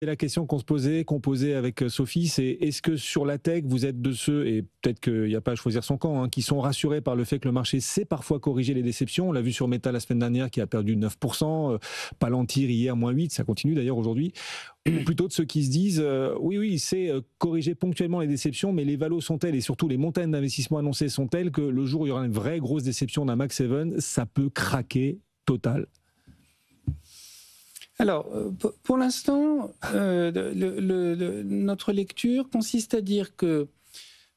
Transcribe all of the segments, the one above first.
C'est la question qu'on posait avec Sophie, c'est est-ce que sur la tech, vous êtes de ceux, et peut-être qu'il n'y a pas à choisir son camp, hein, qui sont rassurés par le fait que le marché sait parfois corriger les déceptions. On l'a vu sur Meta la semaine dernière qui a perdu 9%, Palantir hier moins 8%, ça continue d'ailleurs aujourd'hui. Ou plutôt de ceux qui se disent oui, il sait corriger ponctuellement les déceptions, mais les valos sont telles et surtout les montagnes d'investissement annoncées sont telles que le jour où il y aura une vraie grosse déception d'un Max 7, ça peut craquer total. Alors, pour l'instant, notre lecture consiste à dire que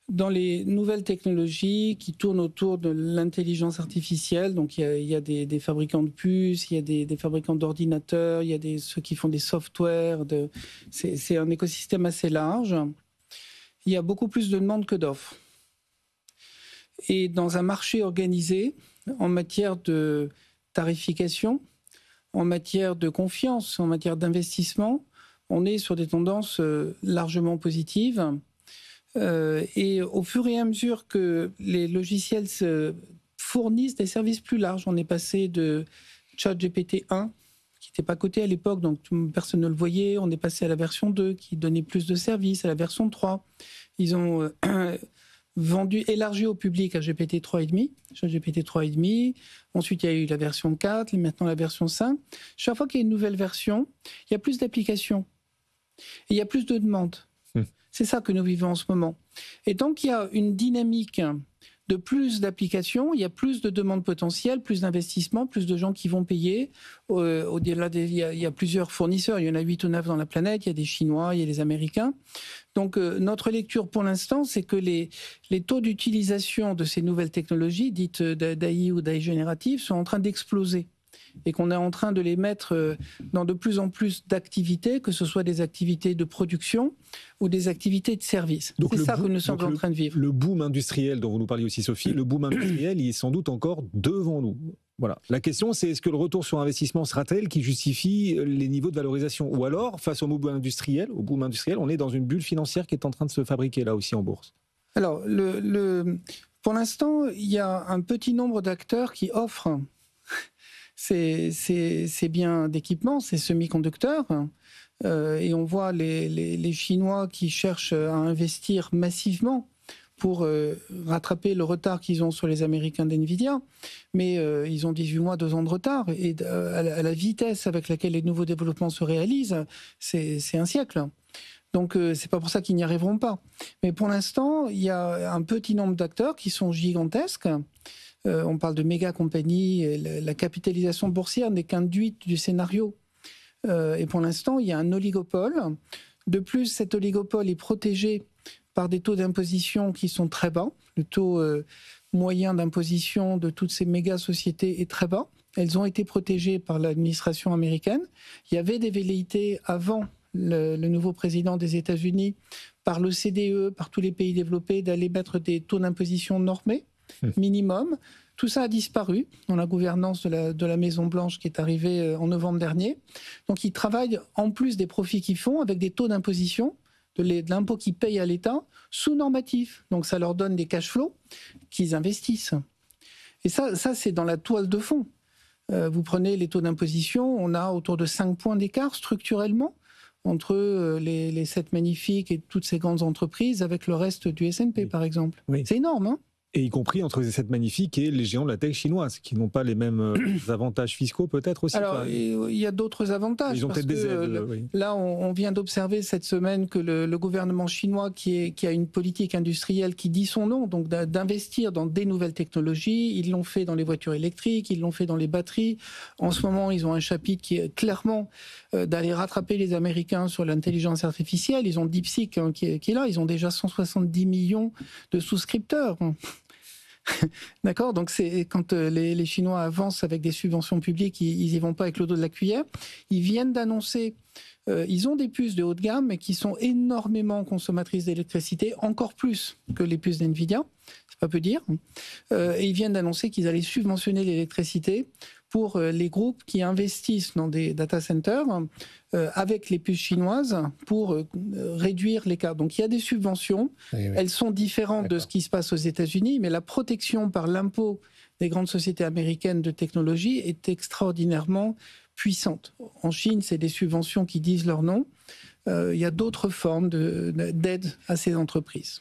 dans les nouvelles technologies qui tournent autour de l'intelligence artificielle, donc il y a des fabricants de puces, il y a des fabricants d'ordinateurs, il y a ceux qui font des softwares, c'est un écosystème assez large. Il y a beaucoup plus de demandes que d'offres. Et dans un marché organisé, en matière de tarification, en matière de confiance, en matière d'investissement, on est sur des tendances largement positives. Et au fur et à mesure que les logiciels fournissent des services plus larges, on est passé de ChatGPT 1, qui n'était pas coté à l'époque, donc personne ne le voyait, on est passé à la version 2, qui donnait plus de services, à la version 3. Ils ont élargi au public à GPT 3.5. Ensuite, il y a eu la version 4, et maintenant la version 5. Chaque fois qu'il y a une nouvelle version, il y a plus d'applications. Et il y a plus de demandes. C'est ça que nous vivons en ce moment. Et donc, il y a une dynamique de plus d'applications, il y a plus de demandes potentielles, plus d'investissements, plus de gens qui vont payer. Au-delà il y a plusieurs fournisseurs, il y en a 8 ou 9 dans la planète, il y a des Chinois, il y a des Américains. Donc notre lecture pour l'instant, c'est que les taux d'utilisation de ces nouvelles technologies, dites d'AI ou d'AI générative, sont en train d'exploser. Et qu'on est en train de les mettre dans de plus en plus d'activités, que ce soit des activités de production ou des activités de service. C'est ça que nous sommes en train de vivre. Le boom industriel dont vous nous parliez aussi, Sophie, le boom industriel, il est sans doute encore devant nous. Voilà. La question, c'est est-ce que le retour sur investissement sera tel qui justifie les niveaux de valorisation? Ou alors, face au boom industriel, on est dans une bulle financière qui est en train de se fabriquer là aussi en bourse. Alors, pour l'instant, il y a un petit nombre d'acteurs qui offrent ces biens d'équipement, ces semi-conducteurs. Et on voit les Chinois qui cherchent à investir massivement pour rattraper le retard qu'ils ont sur les Américains d'NVIDIA. Mais ils ont 18 mois, 2 ans de retard. Et à la vitesse avec laquelle les nouveaux développements se réalisent, c'est un siècle. Donc, c'est pas pour ça qu'ils n'y arriveront pas. Mais pour l'instant, il y a un petit nombre d'acteurs qui sont gigantesques. On parle de méga compagnies, et la capitalisation boursière n'est qu'induite du scénario. Et pour l'instant, il y a un oligopole. De plus, cet oligopole est protégé par des taux d'imposition qui sont très bas. Le taux moyen d'imposition de toutes ces méga sociétés est très bas. Elles ont été protégées par l'administration américaine. Il y avait des velléités avant le nouveau président des États-Unis, par l'OCDE, par tous les pays développés, d'aller mettre des taux d'imposition normés, minimum. Tout ça a disparu dans la gouvernance de la Maison-Blanche qui est arrivée en novembre dernier. Donc ils travaillent, en plus des profits qu'ils font, avec des taux d'imposition, de l'impôt qu'ils payent à l'État, sous-normatifs. Donc ça leur donne des cash flows qu'ils investissent. Et ça c'est dans la toile de fond. Vous prenez les taux d'imposition, on a autour de 5 points d'écart structurellement entre les 7 magnifiques et toutes ces grandes entreprises avec le reste du S&P, par exemple. Oui. C'est énorme, hein ? Et y compris entre cette magnifique et les géants de la tech chinoise, qui n'ont pas les mêmes avantages fiscaux peut-être aussi. Alors, il y a d'autres avantages. Ils ont peut-être des aides. Oui. Là, on vient d'observer cette semaine que le gouvernement chinois, qui a une politique industrielle qui dit son nom, donc d'investir dans des nouvelles technologies, ils l'ont fait dans les voitures électriques, ils l'ont fait dans les batteries. En ce moment, ils ont un chapitre qui est clairement d'aller rattraper les Américains sur l'intelligence artificielle. Ils ont DeepSeek qui est là, ils ont déjà 170 millions de souscripteurs. D'accord, donc c'est quand les Chinois avancent avec des subventions publiques, ils y vont pas avec le dos de la cuillère. Ils viennent d'annoncer, ils ont des puces de haut de gamme, mais qui sont énormément consommatrices d'électricité, encore plus que les puces d'NVIDIA, c'est pas peu dire. Et ils viennent d'annoncer qu'ils allaient subventionner l'électricité pour les groupes qui investissent dans des data centers avec les puces chinoises pour réduire l'écart. Donc il y a des subventions, elles sont différentes de ce qui se passe aux États-Unis, mais la protection par l'impôt des grandes sociétés américaines de technologie est extraordinairement puissante. En Chine, c'est des subventions qui disent leur nom. il y a d'autres formes d'aide à ces entreprises.